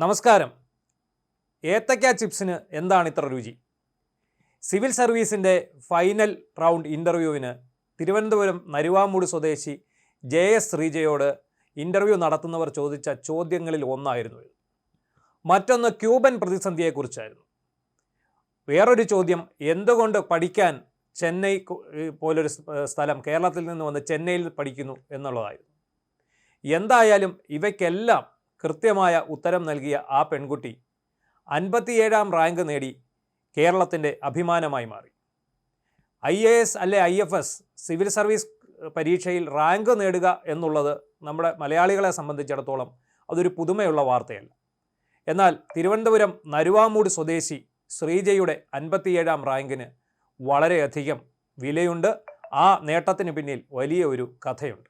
നമസ്കാരം. ഏത്തക്ക ചിപ്സിന് എന്താണ് ഇത്ര രുചി? സിവിൽ സർവീസിൻ്റെ ഫൈനൽ റൗണ്ട് ഇൻ്റർവ്യൂവിന് തിരുവനന്തപുരം നരുവാമൂട് സ്വദേശി JS ശ്രീജയോട് ഇൻ്റർവ്യൂ നടത്തുന്നവർ ചോദിച്ച ചോദ്യങ്ങളിൽ ഒന്നായിരുന്നു ഇത്. മറ്റൊന്ന് ക്യൂബൻ പ്രതിസന്ധിയെക്കുറിച്ചായിരുന്നു. വേറൊരു ചോദ്യം എന്തുകൊണ്ട് പഠിക്കാൻ ചെന്നൈ പോലൊരു സ്ഥലം കേരളത്തിൽ നിന്ന് വന്ന് ചെന്നൈയിൽ പഠിക്കുന്നു എന്നുള്ളതായിരുന്നു. എന്തായാലും ഇവയ്ക്കെല്ലാം കൃത്യമായ ഉത്തരം നൽകിയ ആ പെൺകുട്ടി 57ാം റാങ്ക് നേടി കേരളത്തിൻ്റെ അഭിമാനമായി മാറി. IAS അല്ലെ IFS സിവിൽ സർവീസ് പരീക്ഷയിൽ റാങ്ക് നേടുക എന്നുള്ളത് നമ്മുടെ മലയാളികളെ സംബന്ധിച്ചിടത്തോളം അതൊരു പുതുമയുള്ള വാർത്തയല്ല. എന്നാൽ തിരുവനന്തപുരം നരുവാമൂട് സ്വദേശി ശ്രീജയുടെ 57ാം റാങ്കിന് വളരെയധികം വിലയുണ്ട്. ആ നേട്ടത്തിന് പിന്നിൽ വലിയ ഒരു കഥയുണ്ട്.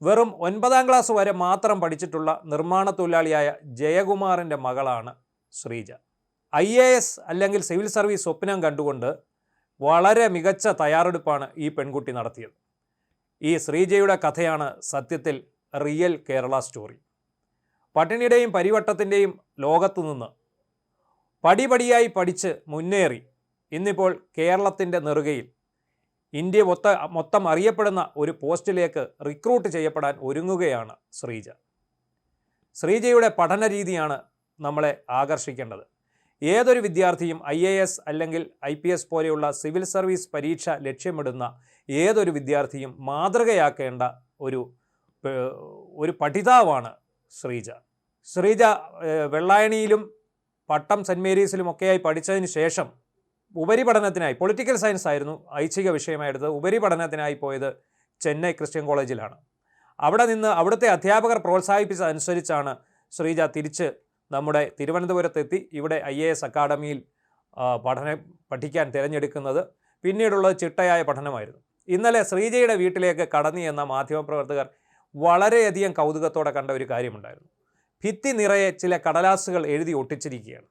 വെറും 9ാം ക്ലാസ് വരെ മാത്രം പഠിച്ചിട്ടുള്ള നിർമ്മാണ തൊഴിലാളിയായ ജയകുമാറിൻ്റെ മകളാണ് ശ്രീജ. IAS അല്ലെങ്കിൽ സിവിൽ സർവീസ് സ്വപ്നം കണ്ടുകൊണ്ട് വളരെ മികച്ച തയ്യാറെടുപ്പാണ് ഈ പെൺകുട്ടി നടത്തിയത്. ഈ ശ്രീജയുടെ കഥയാണ് സത്യത്തിൽ റിയൽ കേരള സ്റ്റോറി. പട്ടിണിയുടെയും പരിവട്ടത്തിൻ്റെയും ലോകത്തു നിന്ന് പടിപടിയായി പഠിച്ച് മുന്നേറി ഇന്നിപ്പോൾ കേരളത്തിൻ്റെ നെറുകയിൽ ഇന്ത്യ മൊത്തം അറിയപ്പെടുന്ന ഒരു പോസ്റ്റിലേക്ക് റിക്രൂട്ട് ചെയ്യപ്പെടാൻ ഒരുങ്ങുകയാണ് ശ്രീജ. ശ്രീജയുടെ പഠന രീതിയാണ് നമ്മളെ ആകർഷിക്കേണ്ടത്. ഏതൊരു വിദ്യാർത്ഥിയും IAS അല്ലെങ്കിൽ IPS പോലെയുള്ള സിവിൽ സർവീസ് പരീക്ഷ ലക്ഷ്യമിടുന്ന ഏതൊരു വിദ്യാർത്ഥിയും മാതൃകയാക്കേണ്ട ഒരു പഠിതാവാണ് ശ്രീജ. ശ്രീജ വെള്ളായണിയിലും പട്ടം സെൻറ്റ് മേരീസിലുമൊക്കെയായി പഠിച്ചതിന് ശേഷം ഉപരിപഠനത്തിനായി, പൊളിറ്റിക്കൽ സയൻസ് ആയിരുന്നു ഐച്ഛിക വിഷയമായെടുത്ത്, ഉപരിപഠനത്തിനായി പോയത് ചെന്നൈ ക്രിസ്ത്യൻ കോളേജിലാണ്. അവിടെ നിന്ന് അവിടുത്തെ അധ്യാപകർ പ്രോത്സാഹിപ്പിച്ചതനുസരിച്ചാണ് ശ്രീജ തിരിച്ച് നമ്മുടെ തിരുവനന്തപുരത്തെത്തി ഇവിടെ IAS അക്കാഡമിയിൽ പഠിക്കാൻ തിരഞ്ഞെടുക്കുന്നത്. പിന്നീടുള്ളത് ചിട്ടയായ പഠനമായിരുന്നു. ഇന്നലെ ശ്രീജയുടെ വീട്ടിലേക്ക് കടന്നു ചെന്ന മാധ്യമപ്രവർത്തകർ വളരെയധികം കൗതുകത്തോടെ കണ്ട ഒരു കാര്യമുണ്ടായിരുന്നു. ഭിത്തി നിറയെ ചില കടലാസുകൾ എഴുതി ഒട്ടിച്ചിരിക്കുകയാണ്.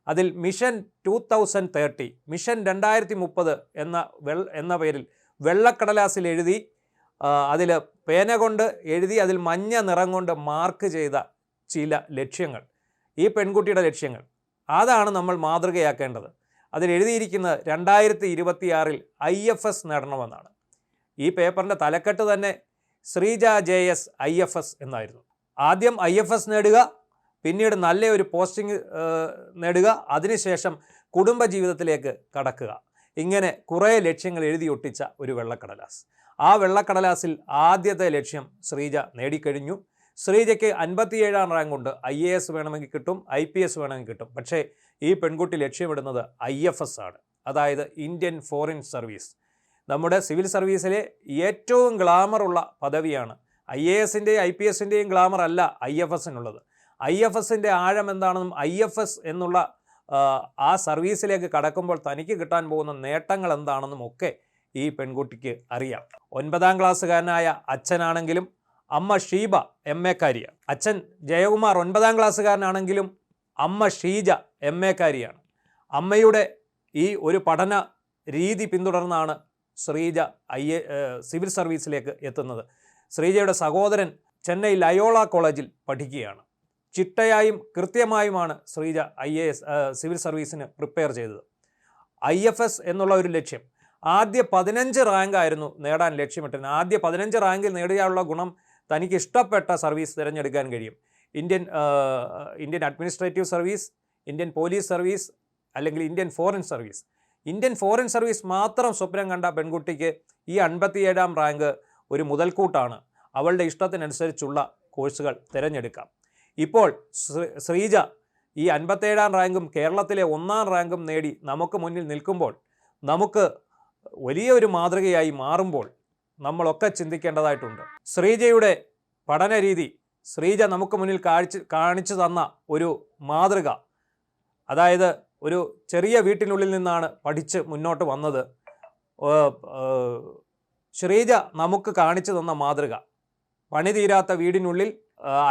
അതിൽ മിഷൻ 2030, മിഷൻ 2030 എന്ന പേരിൽ വെള്ളക്കടലാസിൽ എഴുതി, അതിൽ പേന കൊണ്ട് എഴുതി, അതിൽ മഞ്ഞ നിറം കൊണ്ട് മാർക്ക് ചെയ്ത ചില ലക്ഷ്യങ്ങൾ, ഈ പെൺകുട്ടിയുടെ ലക്ഷ്യങ്ങൾ. അതാണ് നമ്മൾ മാതൃകയാക്കേണ്ടത്. അതിലെഴുതിയിരിക്കുന്നത് 2026 IFS നേടണമെന്നാണ്. ഈ പേപ്പറിൻ്റെ തലക്കെട്ട് തന്നെ ശ്രീജ JS IFS എന്നായിരുന്നു. ആദ്യം IFS നേടുക, പിന്നീട് നല്ലൊരു പോസ്റ്റിംഗ് നേടുക, അതിനുശേഷം കുടുംബജീവിതത്തിലേക്ക് കടക്കുക. ഇങ്ങനെ കുറേ ലക്ഷ്യങ്ങൾ എഴുതി ഒട്ടിച്ച ഒരു വെള്ളക്കടലാസ്. ആ വെള്ളക്കടലാസിൽ ആദ്യത്തെ ലക്ഷ്യം ശ്രീജ നേടിക്കഴിഞ്ഞു. ശ്രീജയ്ക്ക് 57ാം റാങ്ക് ഉണ്ട്. IAS വേണമെങ്കിൽ കിട്ടും, IPS വേണമെങ്കിൽ കിട്ടും. പക്ഷേ ഈ പെൺകുട്ടി ലക്ഷ്യമിടുന്നത് IFS ആണ്, അതായത് ഇന്ത്യൻ ഫോറിൻ സർവീസ്. നമ്മുടെ സിവിൽ സർവീസിലെ ഏറ്റവും ഗ്ലാമറുള്ള പദവിയാണ്. IASൻ്റെയും IPSൻ്റെയും ഗ്ലാമർ അല്ല IFSനുള്ളത്. IFSൻ്റെ ആഴം എന്താണെന്നും IFS എന്നുള്ള ആ സർവീസിലേക്ക് കടക്കുമ്പോൾ തനിക്ക് കിട്ടാൻ പോകുന്ന നേട്ടങ്ങൾ എന്താണെന്നും ഒക്കെ ഈ പെൺകുട്ടിക്ക് അറിയാം. 9ാം ക്ലാസ്സുകാരനായ അച്ഛനാണെങ്കിലും അമ്മ ഷീബ MA-കാരിയാണ്. അച്ഛൻ ജയകുമാർ 9ാം ക്ലാസ്സുകാരനാണെങ്കിലും അമ്മ ഷീജ MA-കാരിയാണ്. അമ്മയുടെ ഈ ഒരു പഠന രീതി പിന്തുടർന്നാണ് ശ്രീജ സിവിൽ സർവീസിലേക്ക് എത്തുന്നത്. ശ്രീജയുടെ സഹോദരൻ ചെന്നൈ ലയോള കോളേജിൽ പഠിക്കുകയാണ്. ചിട്ടയായും കൃത്യമായുമാണ് ശ്രീജ IAS സിവിൽ സർവീസിന് പ്രിപ്പയർ ചെയ്തത്. IFS എന്നുള്ള ഒരു ലക്ഷ്യം, ആദ്യ 15 റാങ്ക് ആയിരുന്നു നേടാൻ ലക്ഷ്യമിട്ടത്. ആദ്യ 15 റാങ്കിൽ നേടിയാലുള്ള ഗുണം തനിക്ക് ഇഷ്ടപ്പെട്ട സർവീസ് തിരഞ്ഞെടുക്കാൻ കഴിയും. Indian administrative service, Indian police service, അല്ലെങ്കിൽ Indian foreign service. Indian foreign service മാത്രം സ്വപ്നം കണ്ട പെൺകുട്ടിക്ക് ഈ 57ാം റാങ്ക് ഒരു മുതൽക്കൂട്ടാണ്. അവളുടെ ഇഷ്ടത്തിനനുസരിച്ചുള്ള കോഴ്സുകൾ തിരഞ്ഞെടുക്കാം. ഇപ്പോൾ ശ്രീജ ഈ 57ാം റാങ്കും കേരളത്തിലെ 1ാം റാങ്കും നേടി നമുക്ക് മുന്നിൽ നിൽക്കുമ്പോൾ, നമുക്ക് വലിയൊരു മാതൃകയായി മാറുമ്പോൾ നമ്മളൊക്കെ ചിന്തിക്കേണ്ടതായിട്ടുണ്ട്. ശ്രീജയുടെ പഠനരീതി, ശ്രീജ നമുക്ക് മുന്നിൽ കാണിച്ചു തന്ന ഒരു മാതൃക, അതായത് ഒരു ചെറിയ വീട്ടിനുള്ളിൽ നിന്നാണ് പഠിച്ച് മുന്നോട്ട് വന്നത്. ശ്രീജ നമുക്ക് കാണിച്ചു തന്ന മാതൃക, പണി തീരാത്ത വീടിനുള്ളിൽ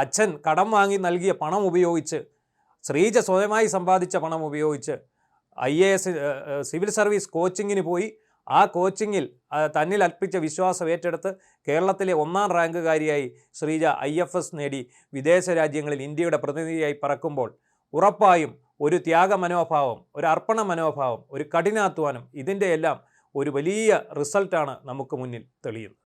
അച്ഛൻ കടം വാങ്ങി നൽകിയ പണം ഉപയോഗിച്ച്, ശ്രീജ സ്വയമായി സമ്പാദിച്ച പണം ഉപയോഗിച്ച് IAS സിവിൽ സർവീസ് കോച്ചിങ്ങിന് പോയി. ആ കോച്ചിങ്ങിൽ തന്നിൽ അർപ്പിച്ച വിശ്വാസം ഏറ്റെടുത്ത് കേരളത്തിലെ 1ാം റാങ്കുകാരിയായി ശ്രീജ IFS നേടി വിദേശ രാജ്യങ്ങളിൽ ഇന്ത്യയുടെ പ്രതിനിധിയായി പറക്കുമ്പോൾ ഉറപ്പായും ഒരു ത്യാഗ മനോഭാവം, ഒരു അർപ്പണ മനോഭാവം, ഒരു കഠിനാധ്വാനം, ഇതിൻ്റെ എല്ലാം ഒരു വലിയ റിസൾട്ടാണ് നമുക്ക് മുന്നിൽ തെളിയുന്നത്.